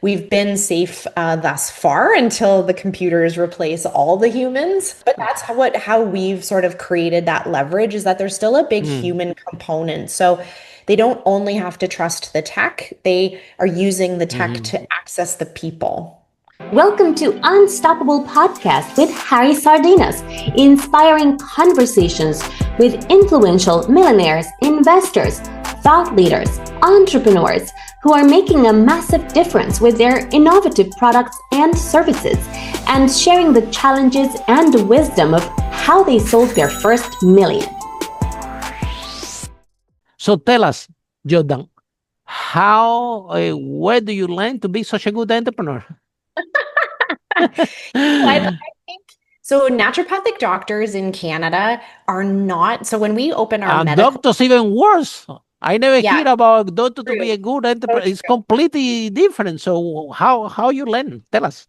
We've been safe thus far until the computers replace all the humans. But that's how we've sort of created that leverage is that there's still a big Mm. human component. So they don't only have to trust the tech, they are using the tech Mhm. to access the people. Welcome to Unstoppable Podcast with Harry Sardinas, inspiring conversations with influential millionaires, investors, thought leaders, entrepreneurs who are making a massive difference with their innovative products and services, and sharing the challenges and wisdom of how they sold their first million. So tell us, Jordan, where do you learn to be such a good entrepreneur? I think so. Naturopathic doctors in Canada are not. So when we open our And medical, doctors even worse. I never yeah, hear about doctor to be true. a good So entrepreneur. It's true. completely different. So how you learn? Tell us.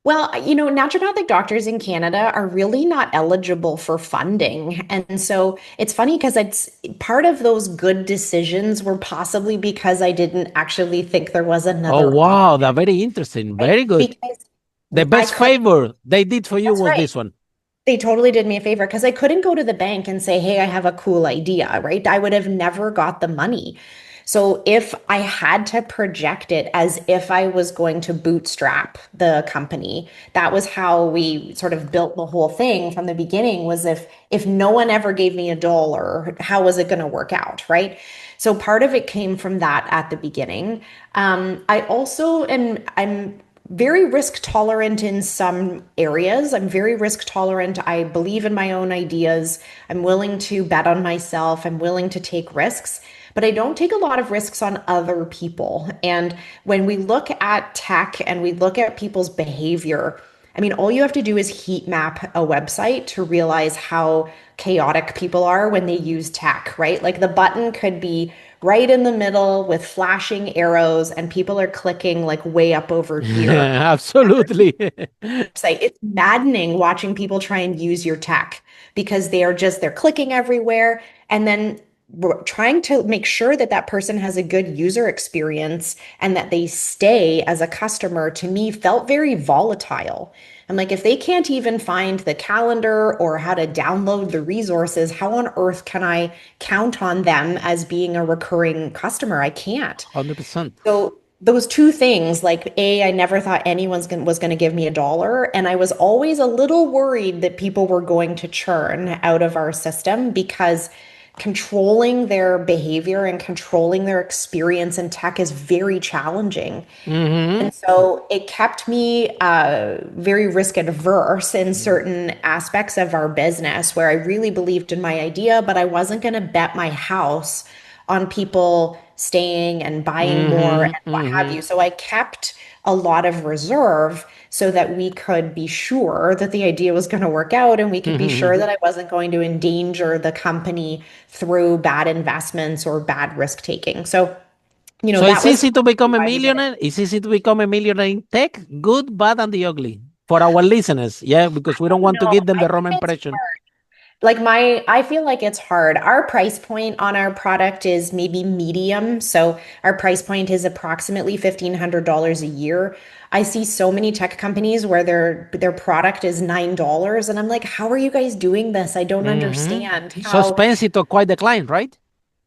Well, naturopathic doctors in Canada are really not eligible for funding. And so it's funny because it's part of those good decisions were possibly because I didn't actually think there was Oh another wow, option, that's very interesting. right? Very good. Because The I best couldn't, favor they did for you that's was right. this one. They totally did me a favor because I couldn't go to the bank and say, hey, I have a cool idea, right? I would have never got the money. So if I had to project it as if I was going to bootstrap the company, that was how we sort of built the whole thing from the beginning was if no one ever gave me a dollar, how was it going to work out, right? So part of it came from that at the beginning. I also I'm very risk tolerant in some areas. I'm very risk tolerant. I believe in my own ideas. I'm willing to bet on myself. I'm willing to take risks, but I don't take a lot of risks on other people. And when we look at tech and we look at people's behavior, I mean, all you have to do is heat map a website to realize how chaotic people are when they use tech, right? Like the button could be right in the middle with flashing arrows and people are clicking like way up over here. Absolutely. It's maddening watching people try and use your tech because they're clicking everywhere and then we're trying to make sure that that person has a good user experience and that they stay as a customer to me felt very volatile. I'm like, if they can't even find the calendar or how to download the resources, how on earth can I count on them as being a recurring customer? I can't. 100%. So those two things, like I never thought was going to give me a dollar, and I was always a little worried that people were going to churn out of our system because controlling their behavior and controlling their experience in tech is very challenging. Hmm. And so it kept me very risk adverse in certain aspects of our business where I really believed in my idea, but I wasn't going to bet my house on people staying and buying more Hmm. and what have Hmm. you. So I kept a lot of reserve so that we could be sure that the idea was going to work out and we could be sure Hmm. that I wasn't going to endanger the company through bad investments or bad risk taking. So, So that it's was easy to become a why we did it. millionaire. It's easy to become a millionaire in tech, good, bad, and the ugly. For our listeners, yeah, because we don't want to No, give them I the wrong think it's impression. like I feel like it's hard. Our price point on our product is maybe medium. So our price point is approximately $1,500 a year. I see so many tech companies where their product is $9 and I'm like, how are you guys doing this? I don't understand So how expensive to acquire the client, right?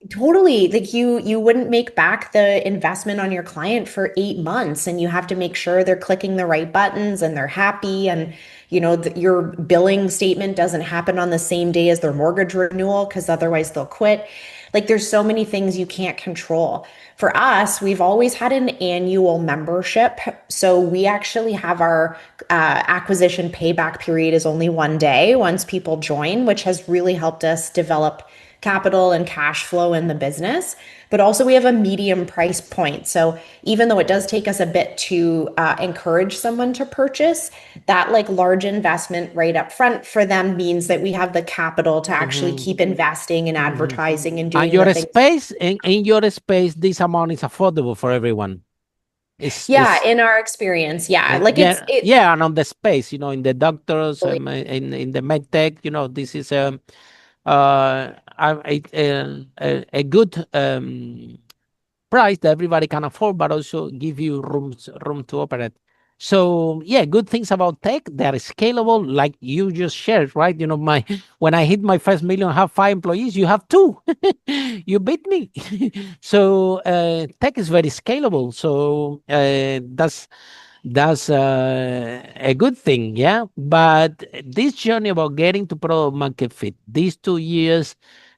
totally like you wouldn't make back the investment on your client for 8 months and you have to make sure they're clicking the right buttons and they're happy and your billing statement doesn't happen on the same day as their mortgage renewal because otherwise they'll quit. Like there's so many things you can't control. For us, we've always had an annual membership. So we actually have our acquisition payback period is only 1 day once people join, which has really helped us develop capital and cash flow in the business. But also, we have a medium price point. So, even though it does take us a bit to encourage someone to purchase, that like large investment right up front for them means that we have the capital to actually Hmm. keep investing in Hmm. advertising and And doing the things. in your space, this amount is affordable for everyone. Yeah, It's in our experience, yeah. Like yeah, it yeah, and on the space, in the doctors, totally. in the med tech, this is a good price that everybody can afford, but also give you room to operate. So yeah, good things about tech, they're scalable, like you just shared, right? When I hit my first million, I have 5 employees, you have two. You beat me. So tech is very scalable. So that's a good thing, yeah. But this journey about getting to product market fit, these 2 years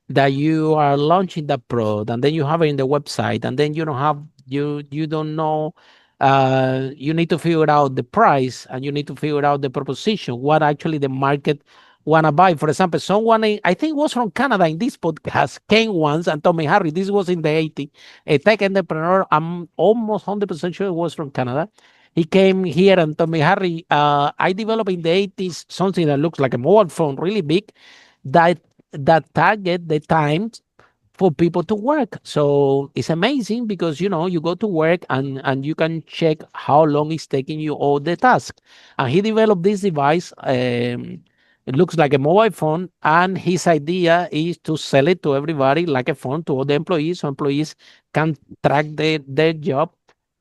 that you are launching the product, and then you have it in the website, and then you don't know. You need to figure out the price, and you need to figure out the proposition, what actually the market wanna buy. For example, someone I think was from Canada in this podcast came once and told me, Harry, this was in the 80s, a tech entrepreneur. I'm almost 100% sure it was from Canada. He came here and told me, Harry, I developed in the 80s something that looks like a mobile phone, really big, that target the times for people to work. So it's amazing because you go to work and you can check how long it's taking you all the task. And he developed this device. It looks like a mobile phone, and his idea is to sell it to everybody like a phone to all the employees, so employees can track their job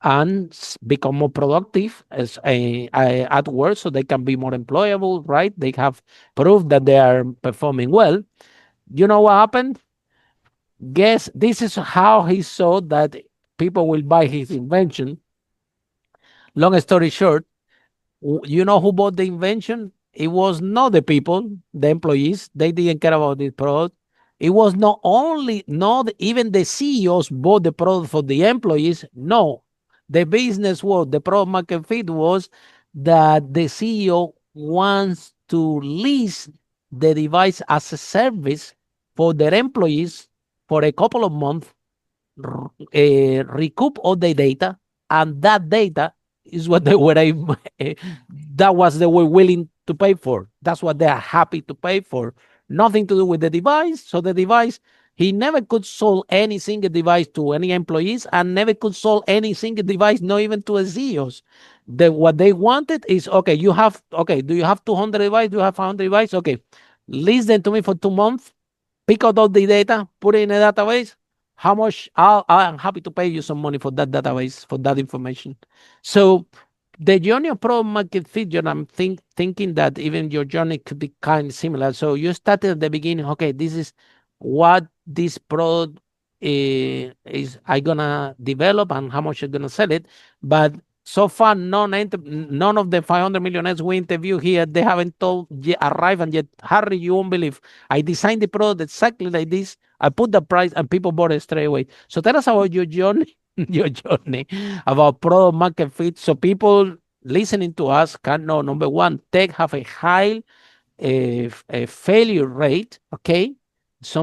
and become more productive at work, so they can be more employable, right? They have proof that they are performing well. You know what happened? Guess this is how he saw that people will buy his invention. Long story short, you know who bought the invention? It was not the people, the employees. They didn't care about the product. It was not even the CEOs bought the product for the employees. No, the business was, the product market fit was that the CEO wants to lease the device as a service for their employees for a couple of months, recoup all the data, and that data is what they were able, that was they were willing to pay for. That's what they are happy to pay for. Nothing to do with the device. So the device, he never could sell any single device to any employees, and never could sell any single device, not even to the CEOs. What they wanted is, okay, do you have 200 devices? Do you have 500 devices? Okay, lease them to me for 2 months, pick out all the data, put it in a database. How much? I'm happy to pay you some money for that database, for that information. So the journey of product market fit, I'm thinking that even your journey could be kind of similar. So you started at the beginning, okay, this is what this product is I gonna develop and how much I'm gonna sell it. But so far, none of the 500 millionaires we interview here, they haven't arrived, and yet, Harry, you won't believe, I designed the product exactly like this. I put the price and people bought it straight away. So tell us about your journey, your journey about product market fit, so people listening to us can know, number one, tech have a high a failure rate. Okay, it's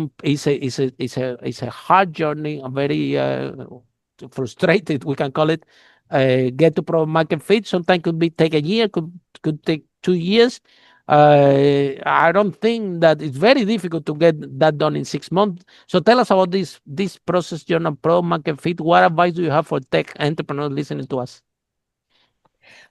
a hard journey, a very frustrated, we can call it. Get to product market fit. Sometimes could take a year, could take 2 years. I don't think that it's very difficult to get that done in 6 months. So tell us about this process, John, product market fit. What advice do you have for tech entrepreneurs listening to us?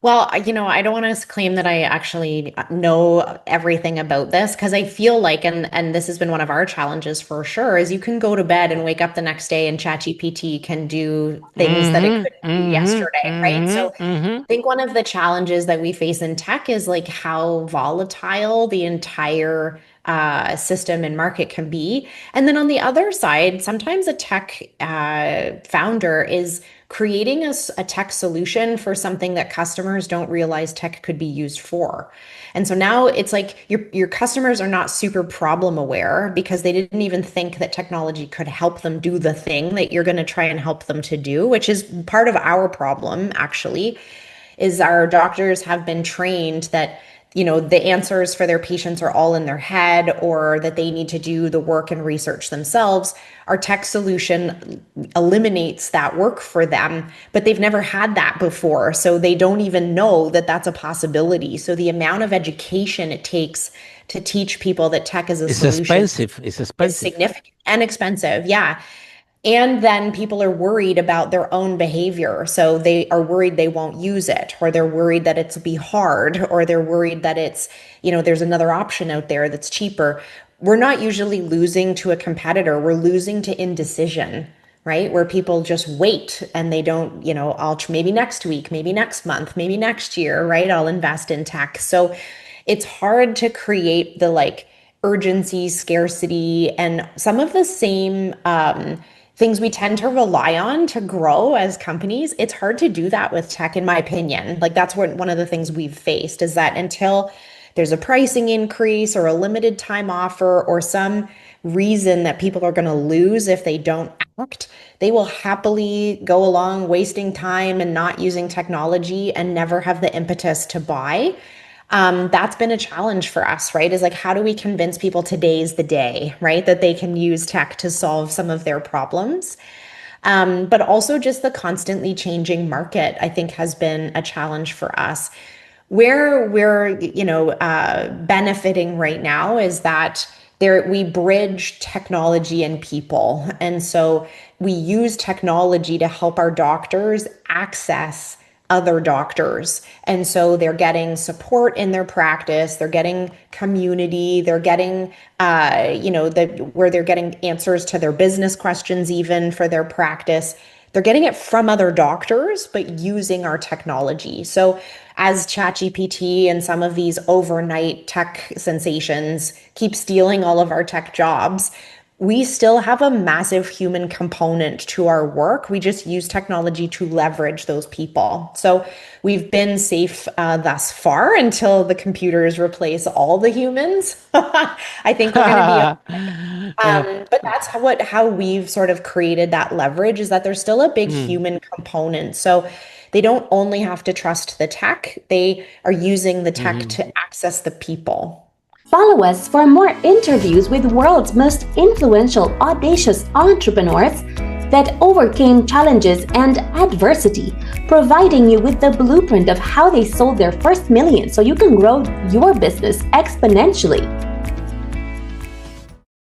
Well, I don't want to claim that I actually know everything about this, because I feel like, and this has been one of our challenges for sure, is you can go to bed and wake up the next day and ChatGPT can do things that it couldn't do yesterday, right? So I think one of the challenges that we face in tech is like how volatile the entire system and market can be. And then on the other side, sometimes a tech founder is creating a tech solution for something that customers don't realize tech could be used for. And so now it's like your customers are not super problem aware because they didn't even think that technology could help them do the thing that you're going to try and help them to do, which is part of our problem, actually, is our doctors have been trained that the answers for their patients are all in their head, or that they need to do the work and research themselves. Our tech solution eliminates that work for them, but they've never had that before. So they don't even know that that's a possibility. So the amount of education it takes to teach people that tech is a solution It's expensive. is significant and expensive. Yeah. And then people are worried about their own behavior. So they are worried they won't use it, or they're worried that it's be hard, or they're worried that it's, there's another option out there that's cheaper. We're not usually losing to a competitor. We're losing to indecision. right? Where people just wait and they don't, I'll maybe next week, maybe next month, maybe next year, right? I'll invest in tech. So it's hard to create the like urgency, scarcity, and some of the same things we tend to rely on to grow as companies. It's hard to do that with tech, in my opinion. Like that's one of the things we've faced is that until there's a pricing increase or a limited time offer or some reason that people are going to lose if they don't act, they will happily go along wasting time and not using technology and never have the impetus to buy. That's been a challenge for us, right? Is like, how do we convince people today's the day, right? That they can use tech to solve some of their problems. But also just the constantly changing market, I think has been a challenge for us. Where we're, benefiting right now is that we bridge technology and people. And so we use technology to help our doctors access other doctors. And so they're getting support in their practice, they're getting community, they're getting, where they're getting answers to their business questions, even for their practice. They're getting it from other doctors, but using our technology. So as ChatGPT and some of these overnight tech sensations keep stealing all of our tech jobs, we still have a massive human component to our work. We just use technology to leverage those people. So we've been safe thus far until the computers replace all the humans. I think we're going to be but that's how we've sort of created that leverage, is that there's still a big human component. So they don't only have to trust the tech, they are using the tech to access the people. Follow us for more interviews with world's most influential, audacious entrepreneurs that overcame challenges and adversity, providing you with the blueprint of how they sold their first million so you can grow your business exponentially.